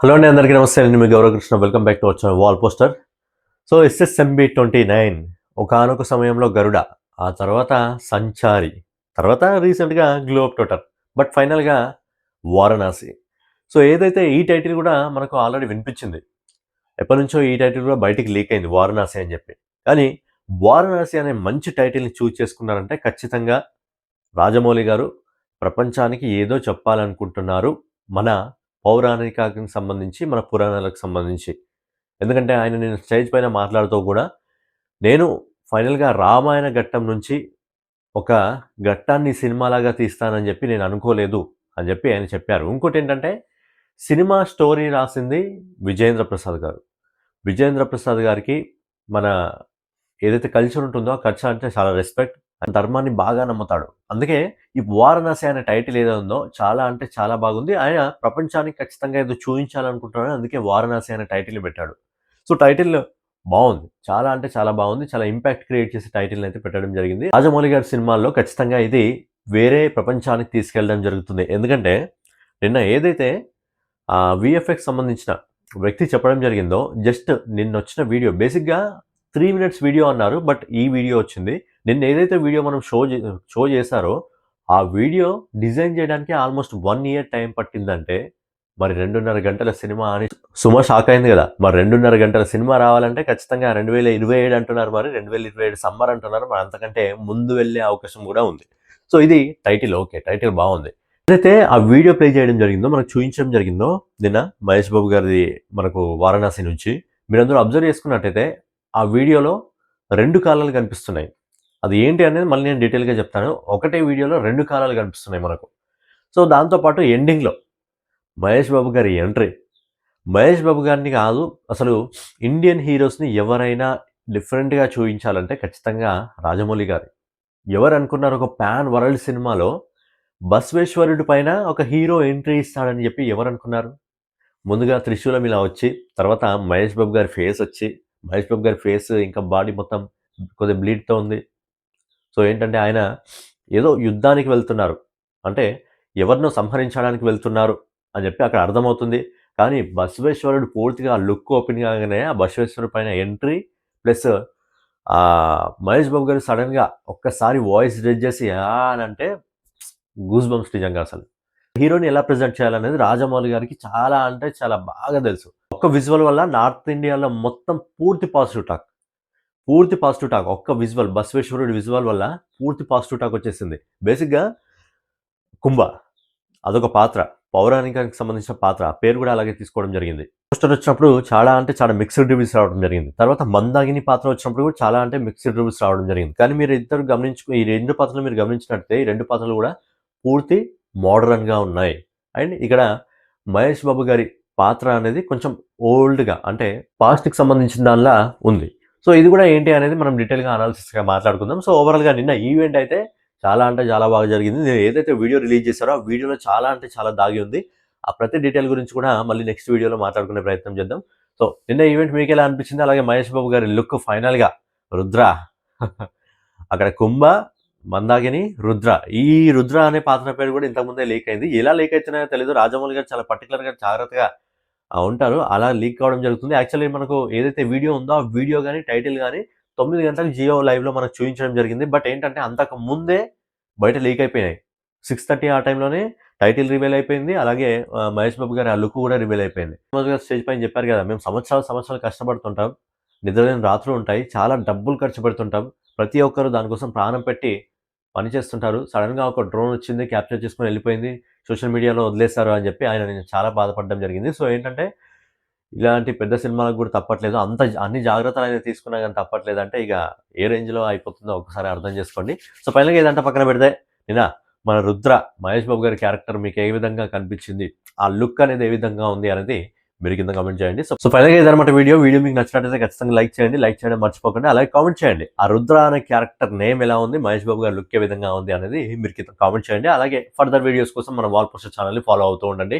Hello అండి, అందరికీ నమస్తే. నేను మీ Gaurav Krishna. Welcome back to our channel wall poster. So SSMB 29 ఒకానొక సమయంలో గరుడ, ఆ తర్వాత సంచారి, తర్వాత రీసెంట్గా గ్లోబ్ టోటర్, బట్ ఫైనల్గా వారణాసి. సో ఏదైతే ఈ టైటిల్ కూడా మనకు ఆల్రెడీ వినిపించింది. ఎప్పటి నుంచో ఈ టైటిల్ కూడా బయటికి లీక్ అయింది, వారణాసి అని చెప్పి. కానీ వారణాసి అనే మంచి టైటిల్ని చూజ్ చేసుకున్నారంటే ఖచ్చితంగా రాజమౌళి గారు ప్రపంచానికి ఏదో చెప్పాలనుకుంటున్నారు మన పౌరాణికానికి సంబంధించి, మన పురాణాలకు సంబంధించి. ఎందుకంటే ఆయన నేను స్టేజ్ పైన మాట్లాడుతూ కూడా నేను ఫైనల్గా రామాయణ ఘట్టం నుంచి ఒక ఘట్టాన్ని సినిమాలాగా తీస్తానని చెప్పి నేను అనుకోలేదు అని చెప్పి ఆయన చెప్పారు. ఇంకోటి ఏంటంటే సినిమా స్టోరీ రాసింది విజేంద్ర ప్రసాద్ గారు. విజేంద్ర ప్రసాద్ గారికి మన ఏదైతే కల్చర్ ఉంటుందో ఆ కల్చర్ అంటే చాలా రెస్పెక్ట్, ఆయన ధర్మాన్ని బాగా నమ్ముతాడు. అందుకే ఈ వారణాసి అనే టైటిల్ ఏదో ఉందో చాలా అంటే చాలా బాగుంది. ఆయన ప్రపంచానికి ఖచ్చితంగా ఏదో చూపించాలనుకుంటున్నాడు, అందుకే వారణాసి అనే టైటిల్ని పెట్టాడు. సో టైటిల్ బాగుంది, చాలా అంటే చాలా బాగుంది. చాలా ఇంపాక్ట్ క్రియేట్ చేసే టైటిల్ని అయితే పెట్టడం జరిగింది. రాజమౌళి గారి సినిమాల్లో ఖచ్చితంగా ఇది వేరే ప్రపంచానికి తీసుకెళ్ళడం జరుగుతుంది. ఎందుకంటే నిన్న ఏదైతే విఎఫ్ఎక్స్ సంబంధించిన వ్యక్తి చెప్పడం జరిగిందో, జస్ట్ నిన్న వచ్చిన వీడియో బేసిక్గా 3 minutes వీడియో అన్నారు, బట్ ఈ వీడియో వచ్చింది. నిన్న ఏదైతే వీడియో మనం షో చేశారో ఆ వీడియో డిజైన్ చేయడానికి ఆల్మోస్ట్ 1 year టైం పట్టిందంటే మరి 2.5 గంటల సినిమా అని సుమ షాక్ అయింది కదా. మరి 2.5 గంటల సినిమా రావాలంటే ఖచ్చితంగా 2027 అంటున్నారు, మరి 2027 సమ్మర్ అంటున్నారు, మరి అంతకంటే ముందు వెళ్ళే అవకాశం కూడా ఉంది. సో ఇది టైటిల్ ఓకే, టైటిల్ బాగుంది. ఏదైతే ఆ వీడియో ప్లే చేయడం జరిగిందో, మనకు చూపించడం జరిగిందో నిన్న మహేష్ బాబు గారిది మనకు వారణాసి నుంచి, మీరందరూ అబ్జర్వ్ చేసుకున్నట్టయితే ఆ వీడియోలో 2 కాలాలు కనిపిస్తున్నాయి. అది ఏంటి అనేది మళ్ళీ నేను డీటెయిల్గా చెప్తాను. ఒకటే వీడియోలో 2 కాలాలు కనిపిస్తున్నాయి మనకు. సో దాంతోపాటు ఎండింగ్లో మహేష్ బాబు గారి ఎంట్రీ, మహేష్ బాబు గారిని కాదు అసలు ఇండియన్ హీరోస్ని ఎవరైనా డిఫరెంట్గా చూపించాలంటే ఖచ్చితంగా రాజమౌళి గారి. ఎవరు అనుకున్నారు ఒక పాన్ వరల్డ్ సినిమాలో బసవేశ్వరుడి పైన ఒక హీరో ఎంట్రీ ఇస్తాడని చెప్పి ఎవరు అనుకున్నారు? ముందుగా త్రిశూలం ఇలా వచ్చి, తర్వాత మహేష్ బాబు గారి ఫేస్ వచ్చి, మహేష్ బాబు గారి ఫేస్ ఇంకా బాడీ మొత్తం కొద్దిగా బ్లీడ్తో ఉంది. సో ఏంటంటే ఆయన ఏదో యుద్ధానికి వెళ్తున్నారు, అంటే ఎవరినో సంహరించడానికి వెళ్తున్నారు అని చెప్పి అక్కడ అర్థమవుతుంది. కానీ బసవేశ్వరుడు పూర్తిగా లుక్ ఓపెన్ కాగానే ఆ బసవేశ్వరుడు పైన ఎంట్రీ ప్లస్ మహేష్ బాబు గారు సడన్గా ఒక్కసారి వాయిస్ రేజ్ చేసి అని అంటే గూస్ బంప్స్ నిజంగా. అసలు హీరోని ఎలా ప్రజెంట్ చేయాలనేది రాజమౌళి గారికి చాలా అంటే చాలా బాగా తెలుసు. ఒక్క విజువల్ వల్ల నార్త్ ఇండియాలో మొత్తం పూర్తి పాజిటివ్ టాక్, ఒక్క విజువల్, బసవేశ్వరుడి విజువల్ వల్ల పూర్తి పాజిటివ్ టాక్ వచ్చేసింది. బేసిక్గా కుంభ అదొక పాత్ర, పౌరాణికానికి సంబంధించిన పాత్ర, పేరు కూడా అలాగే తీసుకోవడం జరిగింది. పోస్టర్ వచ్చినప్పుడు చాలా అంటే చాలా మిక్స్డ్ రివ్యూస్ రావడం జరిగింది. తర్వాత మందాగిని పాత్ర వచ్చినప్పుడు కూడా చాలా అంటే మిక్స్డ్ రివ్యూస్ రావడం జరిగింది. కానీ మీరు ఇద్దరు ఈ 2 పాత్రలు మీరు గమనించినట్టే ఈ 2 పాత్రలు కూడా పూర్తి మోడర్న్గా ఉన్నాయి. అండ్ ఇక్కడ మహేష్ బాబు గారి పాత్ర అనేది కొంచెం ఓల్డ్గా అంటే పాస్ట్కి సంబంధించిన దానిలా ఉంది. సో ఇది కూడా ఏంటి అనేది మనం డీటెయిల్గా అనాలిసిస్గా మాట్లాడుకుందాం. సో ఓవరాల్గా నిన్న ఈవెంట్ అయితే చాలా అంటే చాలా బాగా జరిగింది. నేను ఏదైతే వీడియో రిలీజ్ చేశారో ఆ వీడియోలో చాలా అంటే చాలా దాగి ఉంది. ఆ ప్రతి డీటెయిల్ గురించి కూడా మళ్ళీ నెక్స్ట్ వీడియోలో మాట్లాడుకునే ప్రయత్నం చేద్దాం. సో నిన్న ఈవెంట్ మీకు ఎలా అనిపించింది? అలాగే మహేష్ బాబు గారి లుక్ ఫైనల్గా రుద్ర అక్కడ కుంభ, మందాగిని, రుద్ర. ఈ రుద్ర అనే పాత్ర పేరు కూడా ఇంతకుముందే లీక్ అయింది. ఎలా లీక్ అవుతున్నాయో తెలియదు. రాజమౌళి గారు చాలా పర్టికులర్గా జాగ్రత్తగా ఉంటారు, అలా లీక్ కావడం జరుగుతుంది. యాక్చువల్లీ మనకు ఏదైతే వీడియో ఉందో ఆ వీడియో కానీ టైటిల్ కానీ 9 గంటలకు జియో లైవ్లో మనకు చూపించడం జరిగింది. బట్ ఏంటంటే అంతకు ముందే బయట లీక్ అయిపోయినాయి. 6:30 ఆ టైంలోనే టైటిల్ రివీల్ అయిపోయింది. అలాగే మహేష్ బాబు గారి ఆ లుక్ కూడా రివీల్ అయిపోయింది. స్టేజ్ పైన చెప్పారు కదా, మేము సంవత్సరాలు కష్టపడుతుంటాం, నిద్రలేని రాత్రులు ఉంటాయి, చాలా డబ్బులు ఖర్చు పెడుతుంటాం, ప్రతి ఒక్కరు దానికోసం ప్రాణం పెట్టి పని చేస్తుంటారు. సడన్గా ఒక డ్రోన్ వచ్చింది, క్యాప్చర్ చేసుకుని వెళ్ళిపోయింది, సోషల్ మీడియాలో వదిలేస్తారు అని చెప్పి ఆయన నేను చాలా బాధపడడం జరిగింది. సో ఏంటంటే ఇలాంటి పెద్ద సినిమాలకు కూడా తప్పట్లేదు, అన్ని జాగ్రత్తలు అనేది తీసుకున్నా కానీ తప్పట్లేదు అంటే ఇక ఏ రేంజ్లో అయిపోతుందో ఒకసారి అర్థం చేసుకోండి. సో ఫైనల్గా ఏదంటే పక్కన పెడితే నిన్న మన రుద్ర మహేష్ బాబు గారి క్యారెక్టర్ మీకు ఏ విధంగా కనిపించింది, ఆ లుక్ అనేది ఏ విధంగా ఉంది అనేది మీరు కింద కామెంట్ చేయండి. సో ఫైనల్గా ఇదన్నమాట వీడియో మీకు నచ్చినట్టయితే ఖచ్చితంగా లైక్ చేయడం మర్చిపోకండి. అలాగే కామెంట్ చేయండి ఆ రుద్ర అనే క్యారెక్టర్ నేమ్ ఎలా ఉంది, మహేష్ బాబు గారి లుక్ ఏ విధంగా ఉంది అనేది మీరు కింద కామెంట్ చేయండి. అలాగే ఫర్దర్ వీడియోస్ కోసం మన వాల్ పోస్టర్ ఛానల్ని ఫాలో అవుతూ ఉండండి.